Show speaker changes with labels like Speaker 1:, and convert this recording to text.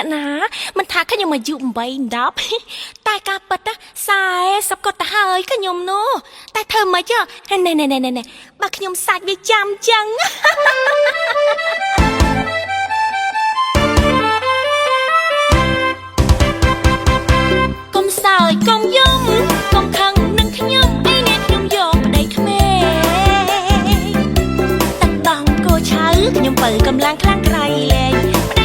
Speaker 1: អ្នកណាមិនថាខ្ញុំអាយុ8 10តែការពិតណា40ក៏ទៅហើយខ្ញុំនោះតែធ្វើមិនចុះណែបើខ្ញុំសាច់វាចាំចឹងកុំសើចកុំយំកុំខឹងនឹងខ្ញុំអីនេះខ្ញុំយកប្តីក្មេងតាំងដងគោឆៅខ្ញុំបើកម្លាំងខ្លាំងក្រៃលែង